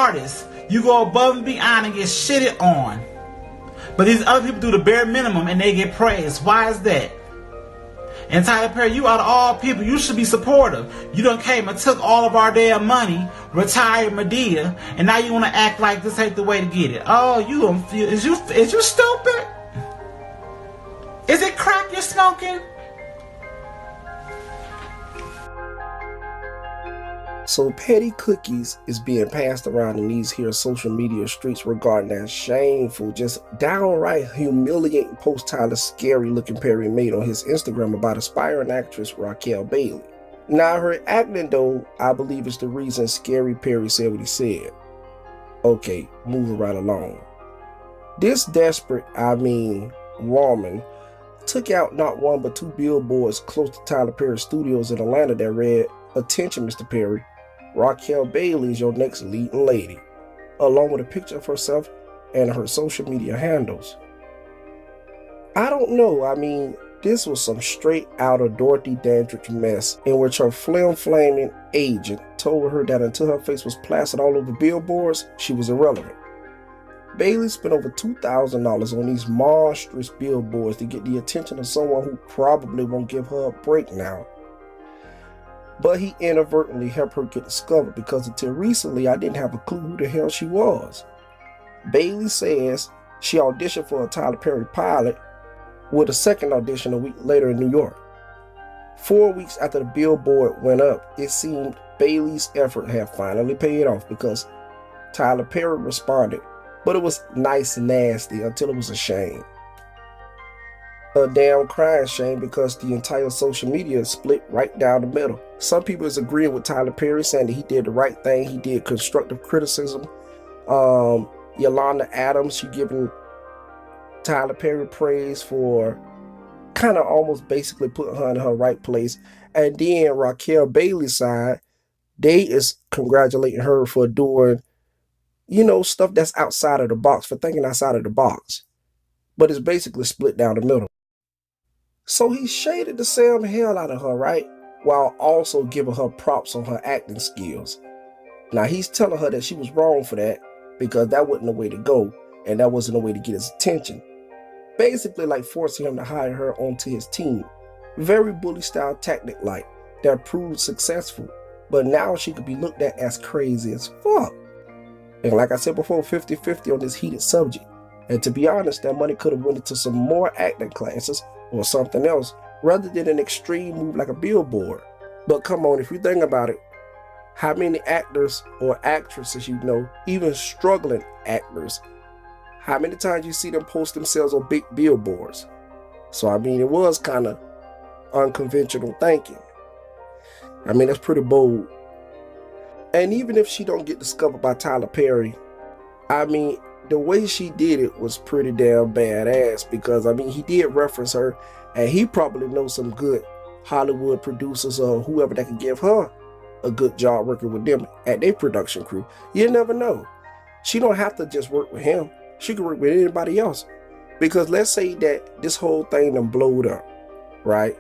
artist, you go above and beyond and get shitted on. But these other people do the bare minimum and they get praised. Why is that? And Tyler Perry, you out of all people, you should be supportive. You done came and took all of our damn money, retired Medea, and now you want to act like this ain't the way to get it. Oh, you don't feel, is you stupid? Is it crack you're smoking? So petty cookies is being passed around in these here social media streets regarding that shameful, just downright humiliating post Tyler Scary looking Perry made on his Instagram about aspiring actress Racquel Bailey. Now her acting though, I believe is the reason Scary Perry said what he said. Okay, moving right along. This desperate, woman took out not one but two billboards close to Tyler Perry studios in Atlanta that read, "Attention Mr. Perry, Racquel Bailey is your next leading lady," along with a picture of herself and her social media handles. I don't know, this was some straight out of Dorothy Dandridge mess in which her flaming agent told her that until her face was plastered all over billboards, she was irrelevant. Bailey spent over $2,000 on these monstrous billboards to get the attention of someone who probably won't give her a break now. But he inadvertently helped her get discovered because until recently, I didn't have a clue who the hell she was. Bailey says she auditioned for a Tyler Perry pilot with a second audition a week later in New York. 4 weeks after the billboard went up, it seemed Bailey's effort had finally paid off because Tyler Perry responded, but it was nice and nasty until it was a shame. A damn crying shame because the entire social media is split right down the middle. Some people is agreeing with Tyler Perry, saying that he did the right thing. He did constructive criticism. Yolanda Adams, she giving Tyler Perry praise for kind of almost basically putting her in her right place. And then Racquel Bailey's side, they is congratulating her for doing, stuff that's outside of the box, for thinking outside of the box. But it's basically split down the middle. So he shaded the Sam hell out of her, right? While also giving her props on her acting skills. Now he's telling her that she was wrong for that because that wasn't the way to go and that wasn't the way to get his attention. Basically like forcing him to hire her onto his team. Very bully style tactic like that proved successful, but now she could be looked at as crazy as fuck. And like I said before, 50-50 on this heated subject. And to be honest, that money could have went into some more acting classes or something else rather than an extreme move like a billboard. But come on, if you think about it, how many actors or actresses even struggling actors, how many times you see them post themselves on big billboards? So it was kind of unconventional thinking. That's pretty bold. And even if she don't get discovered by Tyler Perry, the way she did it was pretty damn badass because, he did reference her and he probably knows some good Hollywood producers or whoever that can give her a good job working with them at their production crew. You never know. She don't have to just work with him. She can work with anybody else. Because let's say that this whole thing done blowed up, right?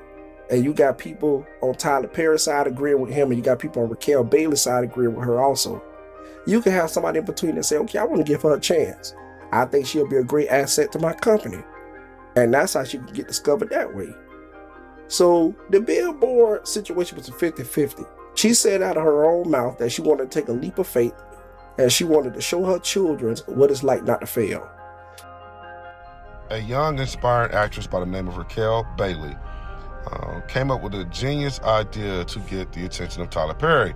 And you got people on Tyler Perry's side agreeing with him and you got people on Racquel Bailey's side agreeing with her also. You can have somebody in between and say, okay, I want to give her a chance. I think she'll be a great asset to my company. And that's how she can get discovered that way. So the billboard situation was a 50-50. She said out of her own mouth that she wanted to take a leap of faith and she wanted to show her children what it's like not to fail. A young, inspiring actress by the name of Racquel Bailey came up with a genius idea to get the attention of Tyler Perry,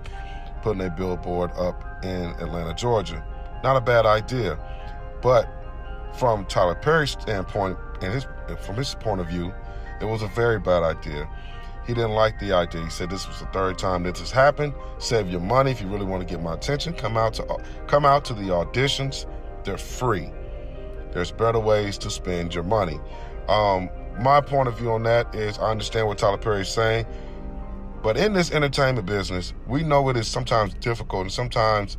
putting a billboard up in Atlanta, Georgia. Not a bad idea, but from Tyler Perry's standpoint and from his point of view, it was a very bad idea. He didn't like the idea. He said this was the third time that this happened. Save your money if you really want to get my attention. Come out to the auditions. They're free. There's better ways to spend your money. My point of view on that is I understand what Tyler Perry is saying, but in this entertainment business, we know it is sometimes difficult and sometimes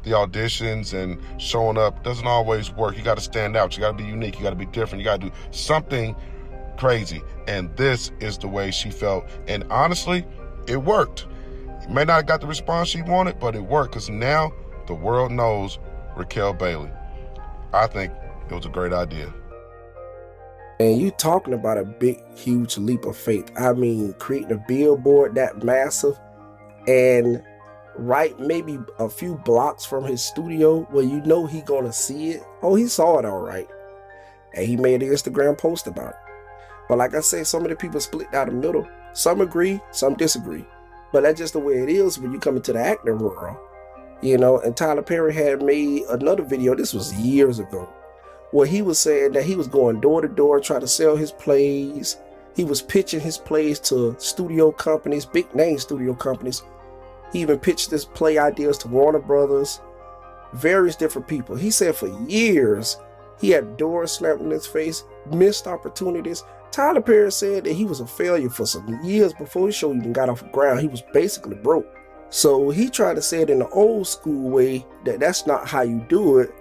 the auditions and showing up doesn't always work. You got to stand out. You got to be unique. You got to be different. You got to do something crazy. And this is the way she felt. And honestly, it worked. You may not have got the response she wanted, but it worked because now The world knows Racquel Bailey. I think it was a great idea. And you talking about a big, huge leap of faith. I mean, creating a billboard that massive and right maybe a few blocks from his studio where you know he gonna see it. Oh, he saw it all right. And he made an Instagram post about it. But like I said, some of the people split down the middle. Some agree, some disagree. But that's just the way it is when you come into the acting world. You know, and Tyler Perry had made another video, this was years ago, where he was saying that he was going door to door trying to sell his plays. He was pitching his plays to studio companies, big name studio companies. He even pitched his play ideas to Warner Brothers, various different people. He said for years he had doors slammed in his face, missed opportunities. Tyler Perry said that he was a failure for some years before his show even got off the ground. He was basically broke. So he tried to say it in the old school way that that's not how you do it.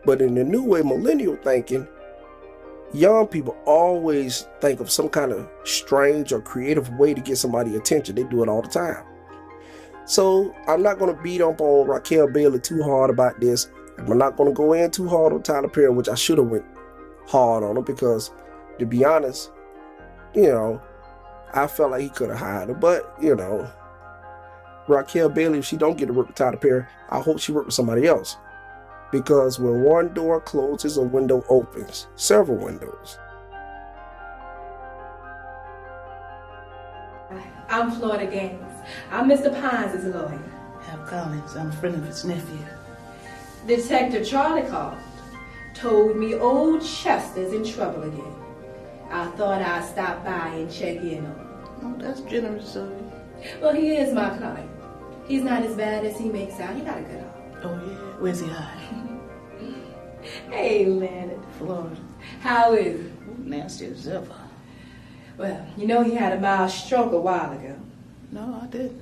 But in the new way, millennial thinking, young people always think of some kind of strange or creative way to get somebody's attention. They do it all the time. So I'm not going to beat up on Racquel Bailey too hard about this. I'm not going to go in too hard on Tyler Perry, which I should have went hard on him because, to be honest, you know, I felt like he could have hired her. But, you know, Racquel Bailey, if she don't get to work with Tyler Perry, I hope she work with somebody else. Because when one door closes, a window opens. Several windows. I'm Florida Gaines. I'm Mr. Pines' lawyer. Hal Collins, I'm a friend of his nephew. Detective Charlie called. Told me old Chester's in trouble again. I thought I'd stop by and check in on him. Oh, that's generous of you. Well, he is my client. He's not as bad as he makes out. He got a good heart. Oh, yeah? Where's he hiding? Hey, Leonard. Florida. How is it? Ooh, nasty as ever. Well, you know he had a mild stroke a while ago. No, I didn't.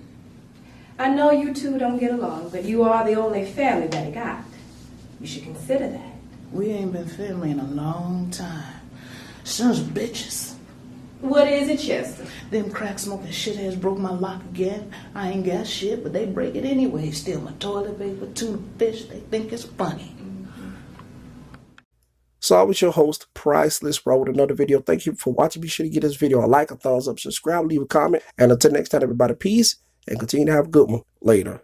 I know you two don't get along, but you are the only family that he got. You should consider that. We ain't been family in a long time. Sons of bitches. What is it, Chester? Them crack-smoking shitheads broke my lock again. I ain't got shit, but they break it anyway. Steal my toilet paper, tuna fish. They think it's funny. So I was your host, Priceless, bro, with another video. Thank you for watching. Be sure to give this video a like, a thumbs up, subscribe, leave a comment. And until next time, everybody, peace, and continue to have a good one. Later.